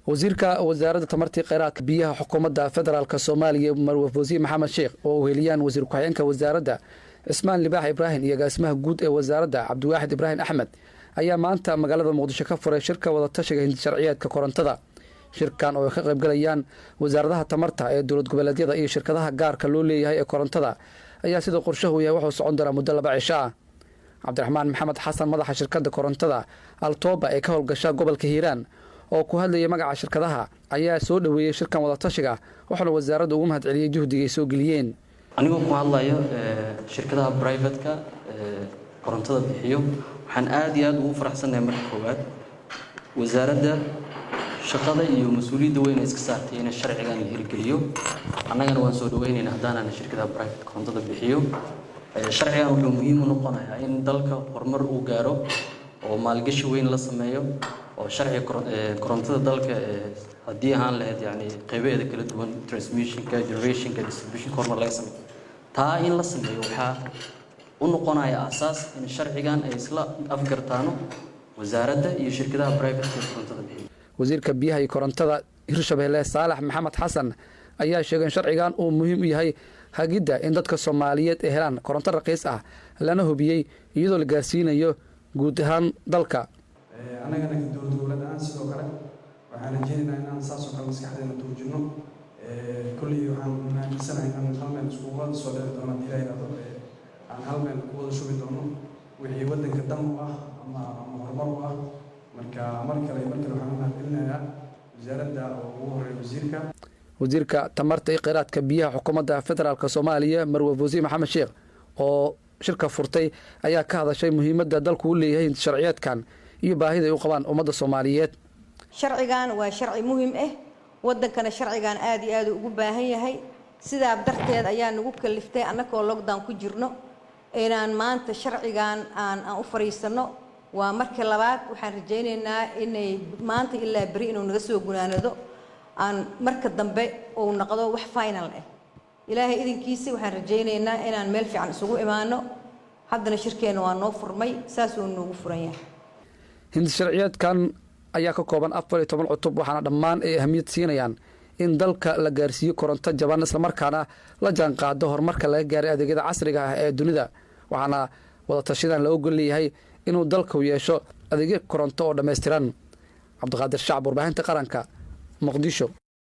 wasiirka wasaaradda tamartii kheyraadka biyaha xukuumadda federaalka Soomaaliya Marwo Fawzi Maxamed Sheekh oo weeliyaan wasiir ku-xigeenka wasaaradda Ismaan Libaax Ibrahim iyo gaasmaha guud ee wasaaradda Cabdiwaaxid Ibrahim Axmed ayaa maanta magaalada Muqdisho ka furay shirka wada tashiga sharciyeedka korontada. shirkan oo ka qayb galayaan wasaaradaha tamarta ee dowlad goboleedyada iyo shirkadaha gaarka loo leeyahay ee korontada ayaa sidoo qorshahu yahay wuxuu socon doonaa muddo 2 cisho ah. Cabdiraxmaan Maxamed Xasan madaxa shirkadda korontada Altooba ee ka howlgasha gobolka Hiiraan oo ku hadlayay magaca shirkadaha ayaa soo dhaweeyay shirkan wada tashiga waxaana wasaaraddu ugu mahadceliyay juhdiga ay soo geliyeen. anigoo ku hadlayo shirkadaha private-ka korontada bixiyo waxaan aad iyo aad ugu faraxsanahay marka koowaad wasaaradda shaqada iyo mas'uuliyadda weyn iska saartay in sharcigan la hirgeliyo annagana waan soo dhaweynaynaa hadaan shirkadaha private korontada bixiyo sharcigan wuxuu muhiim u noqonayaa in dalka horumar uu gaaro oo maalgashi weyn la sameeyo oo sharci korontada dalka hadii aan lahayd yani qaybaheeda kala duwan transmissionka generationka distributionka horumar laga sameeyo taa in la sameeyo waxa u noqonaya asaas in sharcigan ay isla afgartaano wasaaradda iyo shirkadaha private korontada bixiyo. wasiirka biyaha iyo korontada Hirshabelle Saalax Maxamed Xasan ayaa sheegay in sharcigan uu muhiim u yahay hagida in dadka Soomaaliyeed ay helaan koronto raqiis ah lana hubiyay iyadoo la gaarsiinayo guud ahaan dalka. anagana dowladda aan sidoo kale waxaan rajaynaynaa inaan saas oo kale maskaxdeena tuujino kulli waxaan aaminsanahay in hal meel isku wada soo dheer doono ilaahay aan hal meel ku wada shubi doono wixii waddanka dan u ah ama horumar u ah marka markale waxaan mahadcelinayaa wasaaradda oo ugu horeeya wasiirka tamarta iyo kheyraadka biyaha xukuumadda federaalka Soomaaliya Marwo Fawzi Maxamed Sheekh oo shirka furtay ayaa ka hadashay muhiimadda dalku u leeyahay sharciyeedkan iyo baahida ay u qabaan ummadda Soomaaliyeed. sharcigan waa sharci muhiim ah wadankana sharcigan aad iyo aad ugu baahan yahay sidaa darteed ayaa nagu kaliftay annagoo lockdown ku jirno inaan maanta sharcigan aan u fariisano waa markii labaad waxaan rajaynaynaa inay maanta ilaa bari inuu naga soo gunaanado aan marka dambe uu noqdo wax final ah ilaahay idinkiisa waxaan rajaynaynaa inaan meel fiican isugu imaano haddana shirkeena waa noo furmay saas uu noogu furan yahay. sharciyeedkan ayaa ka kooban 14 cutub waxaana dhammaan ay ahmiyad siinayaan in dalka la gaarsiiyo koronto jaban isla markaana la jaan qaado horumarka laga gaaray adeegyada casriga ah ee dunida waxaana wada tashidan loo ogol leeyahay inuu dalku yeesho adeegyo koronto oo dhameystiran. Cabdiqaadir Shacab warbaahinta qaranka Muqdisho.